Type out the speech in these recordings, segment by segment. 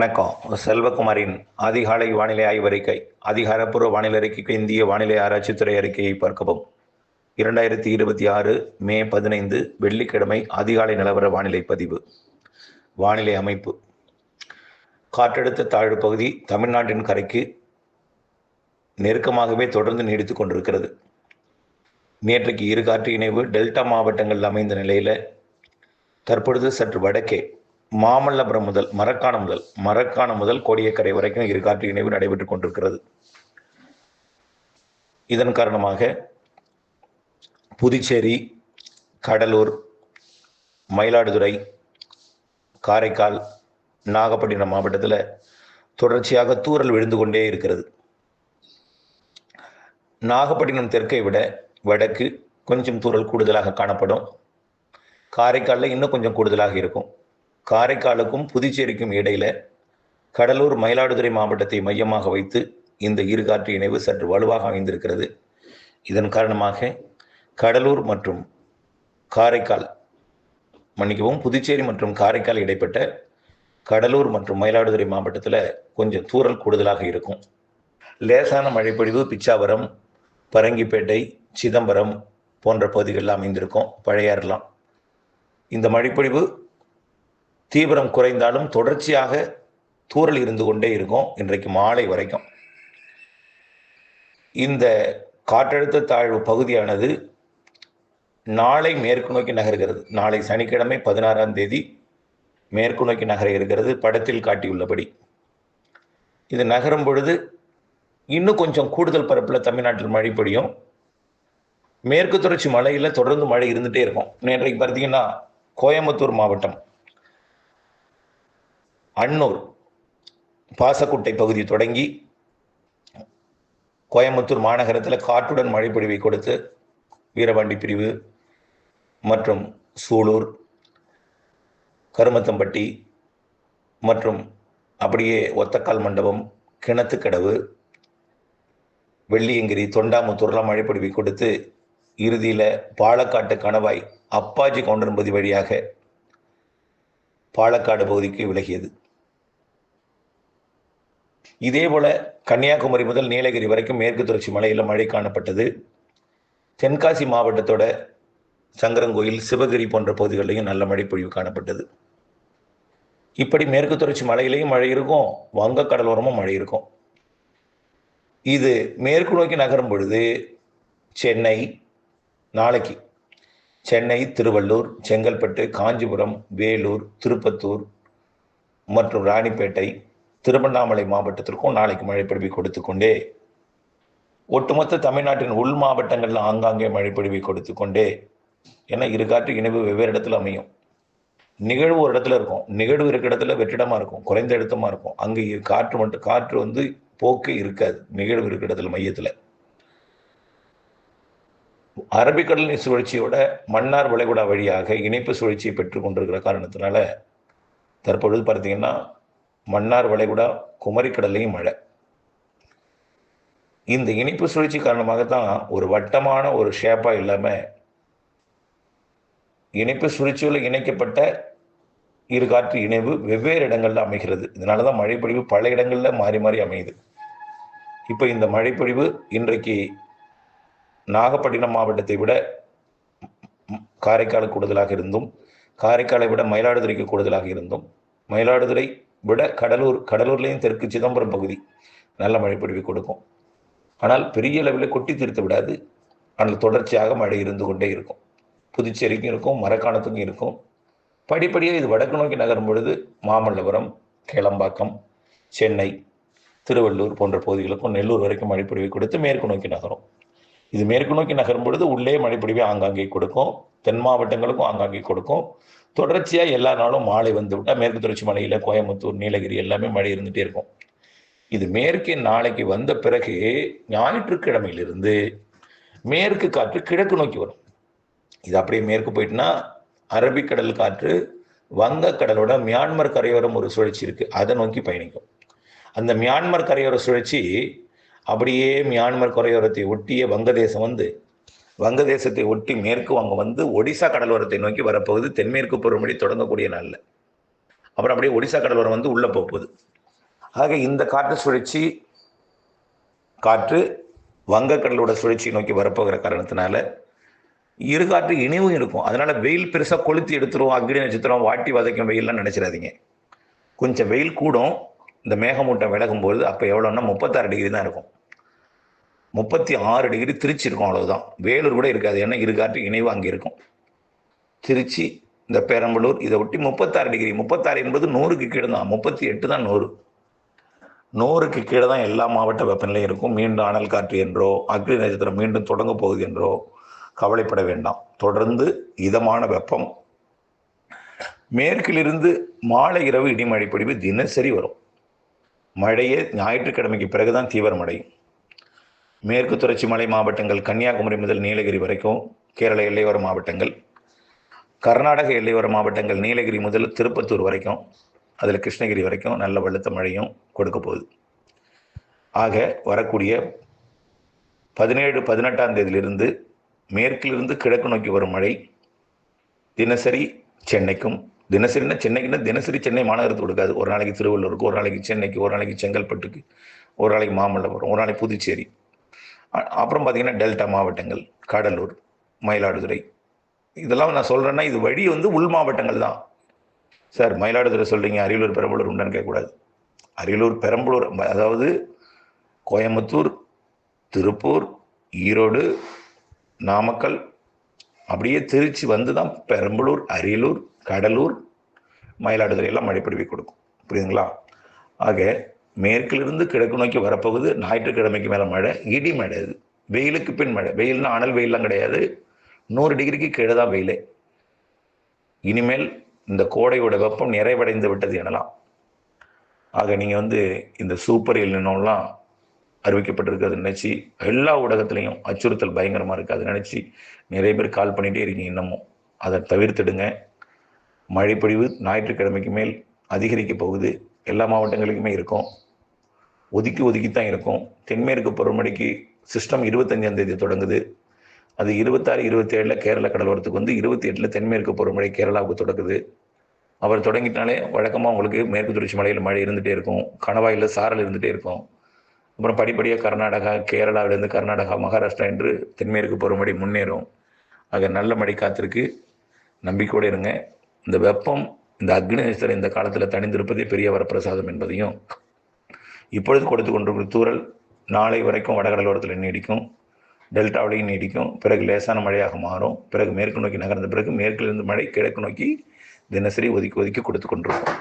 வணக்கம். செல்வகுமாரின் அதிகாலை வானிலை ஆய்வறிக்கை. அதிகாரப்பூர்வ வானிலை அறிக்கைக்கு இந்திய வானிலை ஆராய்ச்சித்துறை அறிக்கையை பார்க்கவும். 2026 மே 15 வெள்ளிக்கிழமை அதிகாலை நிலவர வானிலை பதிவு. வானிலை அமைப்பு. காற்றழுத்த தாழ்வு பகுதி தமிழ்நாட்டின் கரைக்கு நெருக்கமாகவே தொடர்ந்து நீடித்துக் கொண்டிருக்கிறது. நேற்றைக்கு இரு காற்று இணைவு டெல்டா மாவட்டங்களில் அமைந்த நிலையில் தற்பொழுது சற்று வடக்கே மாமல்லபுரம் முதல் மரக்காணம் முதல் கோடியக்கரை வரைக்கும் இரு காற்று இணைவு நடைபெற்றுக் கொண்டிருக்கிறது. இதன் காரணமாக புதுச்சேரி, கடலூர், மயிலாடுதுறை, காரைக்கால், நாகப்பட்டினம் மாவட்டத்தில் தொடர்ச்சியாக தூறல் விழுந்து கொண்டே இருக்கிறது. நாகப்பட்டினம் தெற்கை விட வடக்கு கொஞ்சம் தூறல் கூடுதலாக காணப்படும். காரைக்காலில் இன்னும் கொஞ்சம் கூடுதலாக இருக்கும். காரைக்காலுக்கும் புதுச்சேரிக்கும் இடையில கடலூர், மயிலாடுதுறை மாவட்டத்தை மையமாக வைத்து இந்த இரு காற்று இணைவு சற்று வலுவாக அமைந்திருக்கிறது. இதன் காரணமாக கடலூர் மற்றும் காரைக்கால் புதுச்சேரி மற்றும் காரைக்கால் இடைப்பட்ட கடலூர் மற்றும் மயிலாடுதுறை மாவட்டத்தில் கொஞ்சம் தூறல் கூடுதலாக இருக்கும். லேசான மழைப்பொழிவு பிச்சாவரம், பரங்கிப்பேட்டை, சிதம்பரம் போன்ற பகுதிகளில் அமைந்திருக்கும். பழையாறுலாம் இந்த மழைப்பொழிவு தீவிரம் குறைந்தாலும் தொடர்ச்சியாக தூறல் இருந்து கொண்டே இருக்கும் இன்றைக்கு மாலை வரைக்கும். இந்த காற்றழுத்த தாழ்வு பகுதியானது நாளை மேற்கு நோக்கி நகர்கிறது. நாளை சனிக்கிழமை 16ஆம் தேதி மேற்கு நோக்கி நகர இருக்கிறது. படத்தில் காட்டியுள்ளபடி இது நகரும் பொழுது இன்னும் கொஞ்சம் கூடுதல் பரப்பில் தமிழ்நாட்டில் மழை பொழியும். மேற்கு தொடர்ச்சி மலையில் தொடர்ந்து மழை இருந்துகிட்டே இருக்கும். நேற்றைக்கு பார்த்தீங்கன்னா கோயம்புத்தூர் மாவட்டம் அன்னூர், பாசக்குட்டை பகுதி தொடங்கி கோயம்புத்தூர் மாநகரத்தில் காற்றுடன் மழை பொழிவை கொடுத்து வீரபாண்டி பிரிவு மற்றும் சூலூர், கருமத்தம்பட்டி மற்றும் அப்படியே ஒத்தக்கால் மண்டபம், கிணத்துக்கடவு, வெள்ளியங்கிரி, தொண்டாமுத்தூர்லாம் மழை பொழிவை கொடுத்து இறுதியில் பாலக்காட்டு கணவாய் அப்பாஜி கவுண்டன்பதி வழியாக பாலக்காடு பகுதிக்கு விலகியது. இதேபோல கன்னியாகுமரி முதல் நீலகிரி வரைக்கும் மேற்கு தொடர்ச்சி மலையில் மழை காணப்பட்டது. தென்காசி மாவட்டத்தோட சங்கரங்கோயில், சிவகிரி போன்ற பகுதிகளிலையும் நல்ல மழை பொழிவு காணப்பட்டது. இப்படி மேற்கு தொடர்ச்சி மலையிலையும் மழை இருக்கும், வங்க கடலோரமும் மழை இருக்கும். இது மேற்கு நோக்கி நகரும் பொழுது நாளைக்கு சென்னை, திருவள்ளூர், செங்கல்பட்டு, காஞ்சிபுரம், வேலூர், திருப்பத்தூர் மற்றும் ராணிப்பேட்டை, திருவண்ணாமலை மாவட்டத்திற்கும் நாளைக்கு மழை பொழிவை கொடுத்து கொண்டே ஒட்டுமொத்த தமிழ்நாட்டின் உள் மாவட்டங்களில் ஆங்காங்கே மழை பொழிவை கொடுத்து கொண்டே, ஏன்னா இரு காற்று இணைவு வெவ்வேறு இடத்துல அமையும். நிகழ்வு ஒரு இடத்துல இருக்கும், நிகழ்வு இருக்கிற இடத்துல வெற்றிடமா இருக்கும், குறைந்த அழுத்தமா இருக்கும். அங்கே காற்று போக்கு இருக்காது. நிகழ்வு இருக்கிற இடத்துல மையத்தில் அரபிக்கடலின் சுழற்சியோட மன்னார் வளைகுடா வழியாக இணைப்பு சுழற்சியை பெற்றுக் கொண்டிருக்கிற காரணத்தினால தற்பொழுது பார்த்தீங்கன்னா மன்னார் வளைகுடா, குமரிக்கடலையும் மழை. இந்த இணைப்பு சுழற்சி காரணமாகத்தான் ஒரு வட்டமான ஒரு ஷேப்பா இல்லாம இணைப்பு சுழற்சியில் இணைக்கப்பட்ட இரு காற்று இணைவு வெவ்வேறு இடங்கள்ல அமைகிறது. இதனாலதான் மழைப்பொழிவு பல இடங்கள்ல மாறி மாறி அமையுது. இப்ப இந்த மழைப்பொழிவு இன்றைக்கு நாகப்பட்டினம் மாவட்டத்தை விட காரைக்கால் கூடுதலாக இருந்தும், காரைக்காலை விட மயிலாடுதுறைக்கு கூடுதலாக இருந்தும், மயிலாடுதுறை விட கடலூர்லையும் தெற்கு சிதம்பரம் பகுதி நல்ல மழை பொழிவு கொடுக்கும். ஆனால் பெரிய அளவில் கொட்டி தீர்த்து விடாது. ஆனால் தொடர்ச்சியாக மழை இருந்து கொண்டே இருக்கும். புதுச்சேரிக்கும் இருக்கும், மரக்காணத்துக்கும் இருக்கும். படிப்படியாக இது வடக்கு நோக்கி நகரும் பொழுது மாமல்லபுரம், கேளம்பாக்கம், சென்னை, திருவள்ளூர் போன்ற பகுதிகளுக்கும் நெல்லூர் வரைக்கும் மழை பொழிவை கொடுத்து மேற்கு நோக்கி நகரும். இது மேற்கு நோக்கி நகரும் பொழுது உள்ளே மழைப்பொழிவை ஆங்காங்கே கொடுக்கும். தென் மாவட்டங்களுக்கும் ஆங்காங்கே கொடுக்கும். தொடர்ச்சியாக எல்லா நாளும் மாலை வந்து விட்டால் மேற்கு தொடர்ச்சி மலையில் கோயம்புத்தூர், நீலகிரி எல்லாமே மழை இருந்துகிட்டே இருக்கும். இது மேற்கே நாளைக்கு வந்த பிறகு ஞாயிற்றுக்கிழமையிலிருந்து மேற்கு காற்று கிழக்கு நோக்கி வரும். இது அப்படியே மேற்கு போயிட்டுனா அரபிக்கடல் காற்று வங்கக்கடலோட மியான்மர் கரையோரம் ஒரு சுழற்சி இருக்கு, அதை நோக்கி பயணிக்கும். அந்த மியான்மர் கரையோர சுழற்சி அப்படியே மியான்மர் கரையோரத்தை ஒட்டிய வங்கதேசத்தை ஒட்டி மேற்கு வங்க ஒடிசா கடலோரத்தை நோக்கி வரப்போகுது. தென்மேற்கு பருவமழை தொடங்கக்கூடிய நாளில் அப்புறம் அப்படியே ஒடிசா கடலோரம் உள்ள போகுது. ஆக இந்த காற்று சுழற்சி காற்று வங்கக்கடலோட சுழற்சியை நோக்கி வரப்போகிற காரணத்தினால இரு காற்று இணைவும் இருக்கும். அதனால வெயில் பெருசாக கொளுத்தி எடுத்துரும், அக்னி நட்சத்திரம் வாட்டி வதைக்கும் வெயில்லாம் நினைச்சிடாதீங்க. கொஞ்சம் வெயில் கூடும். இந்த மேகமூட்டம் விலகும் போது அப்போ எவ்வளோன்னா 36 டிகிரி தான் இருக்கும். 36 டிகிரி திருச்சி இருக்கும், அவ்வளவுதான். வேலூர் கூட இருக்காது, ஏன்னா இரு காற்று இணைவு அங்கே இருக்கும். திருச்சி, இந்த பெரம்பலூர் இதை ஒட்டி 36 டிகிரி. 36 என்பது 100க்கு கீழே தான். 38 தான் 100. 100க்கு கீழே தான் எல்லா மாவட்ட வெப்பநிலையும் இருக்கும். மீண்டும் அனல் காற்று என்றோ அக்னி நட்சத்திரம் மீண்டும் தொடங்க போகுது என்றோ கவலைப்பட வேண்டாம். தொடர்ந்து இதமான வெப்பம். மேற்கிலிருந்து மாலை இரவு இடிமழை பொழிவு தினசரி வரும். மழையே ஞாயிற்றுக்கிழமைக்கு பிறகுதான் தீவிரமடையும். மேற்கு தொடர்ச்சி மலை மாவட்டங்கள் கன்னியாகுமரி முதல் நீலகிரி வரைக்கும், கேரள எல்லையோர மாவட்டங்கள், கர்நாடக எல்லையோர மாவட்டங்கள் நீலகிரி முதல் திருப்பத்தூர் வரைக்கும், அதில் கிருஷ்ணகிரி வரைக்கும் நல்ல வெளுத்த மழையும் கொடுக்க போகுது. ஆக வரக்கூடிய 17, 18ஆம் தேதியிலிருந்து மேற்கிலிருந்து கிழக்கு நோக்கி வரும் மழை தினசரி சென்னைக்கும், தினசரினா சென்னைக்குன்னா தினசரி சென்னை மாநகரத்துக்கு கொடுக்காது. ஒரு நாளைக்கு திருவள்ளூருக்கு, ஒரு நாளைக்கு சென்னைக்கு, ஒரு நாளைக்கு செங்கல்பட்டுக்கு, ஒரு நாளைக்கு மாமல்லபுரம், ஒரு நாளைக்கு புதுச்சேரி, அப்புறம் பார்த்தீங்கன்னா டெல்டா மாவட்டங்கள், கடலூர், மயிலாடுதுறை. இதெல்லாம் நான் சொல்கிறேன்னா இது வழி உள் மாவட்டங்கள் தான். சார் மயிலாடுதுறை சொல்கிறீங்க, அரியலூர் பெரம்பலூர் உண்டான்னு கேட்கக்கூடாது. அரியலூர் பெரம்பலூர், அதாவது கோயம்புத்தூர், திருப்பூர், ஈரோடு, நாமக்கல், அப்படியே திருச்சி வந்து தான் பெரம்பலூர், அரியலூர், கடலூர், மயிலாடுதுறை எல்லாம் மழைப்பொழிவை கொடுக்கும். புரியுதுங்களா? ஆக மேற்கிலிருந்து கிழக்கு நோக்கி வரப்போகுது. ஞாயிற்றுக்கிழமைக்கு மேலே மழை, இடி மழை. இது வெயிலுக்கு பின் மழை. வெயில்னா அனல் வெயிலாம் கிடையாது, 100 டிகிரிக்கு கீழே தான் வெயிலே. இனிமேல் இந்த கோடையோட வெப்பம் நிறைவடைந்து விட்டது எனலாம். ஆக நீங்கள் இந்த சூப்பர் எல்னினோலாம் அறிவிக்கப்பட்டிருக்கு, நினைச்சு எல்லா ஊடகத்திலையும் அச்சுறுத்தல் பயங்கரமாக இருக்குது. அதை நினச்சி நிறைய பேர் கால் பண்ணிகிட்டே இருக்கீங்க. இன்னமும் அதை தவிர்த்துடுங்க. மழைப்பொழிவு ஞாயிற்றுக்கிழமைக்கு மேல் அதிகரிக்க போகுது. எல்லா மாவட்டங்களுக்குமே இருக்கும். ஒதுக்கித்தான் இருக்கும். தென்மேற்கு பருவமழைக்கு சிஸ்டம் 25ஆம் தேதி தொடங்குது. அது 26, 27 கேரள கடலோரத்துக்கு 28 தென்மேற்கு பருவமழை கேரளாவுக்கு தொடங்குது. அவர் தொடங்கிட்டாலே வழக்கமாக உங்களுக்கு மேற்கு தொடர்ச்சி மலையில் மழை இருந்துகிட்டே இருக்கும். கணவாயில் சாரல் இருந்துகிட்டே இருக்கும். அப்புறம் படிப்படியாக கர்நாடகா, கேரளாவிலேருந்து கர்நாடகா, மகாராஷ்டிரா என்று தென்மேற்கு பருவமழை முன்னேறும். ஆக நல்ல மழை காத்திருக்கு. நம்பிக்கையோடு இருங்க. இந்த வெப்பம், இந்த அக்னி நட்சத்திரம் இந்த காலத்தில் தணிந்திருப்பதே பெரிய வரப்பிரசாதம் என்பதையும், இப்பொழுது கொடுத்து கொண்டிருக்கிற தூறல் நாளை வரைக்கும் வடகடலோரத்தில் நீடிக்கும், டெல்டாவிலையும் நீடிக்கும். பிறகு லேசான மழையாக மாறும். பிறகு மேற்கு நோக்கி நகர்ந்த பிறகு மேற்கிலிருந்து மழை கிழக்கு நோக்கி தினசரி ஒதுக்கி கொடுத்து கொண்டிருக்கும்.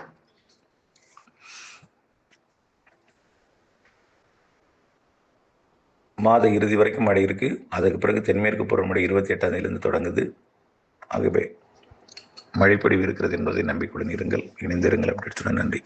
மாத இறுதி வரைக்கும் மழை இருக்குது. அதுக்கு பிறகு தென்மேற்கு பருவமழை 28ஆம் தேதியிலிருந்து தொடங்குது. ஆகவே மழைப்பொழிவு இருக்கிறது என்பதை நம்பிக்கையுடன் இருங்கள். இணைந்திருங்கள். அப்படி சொன்ன நன்றி.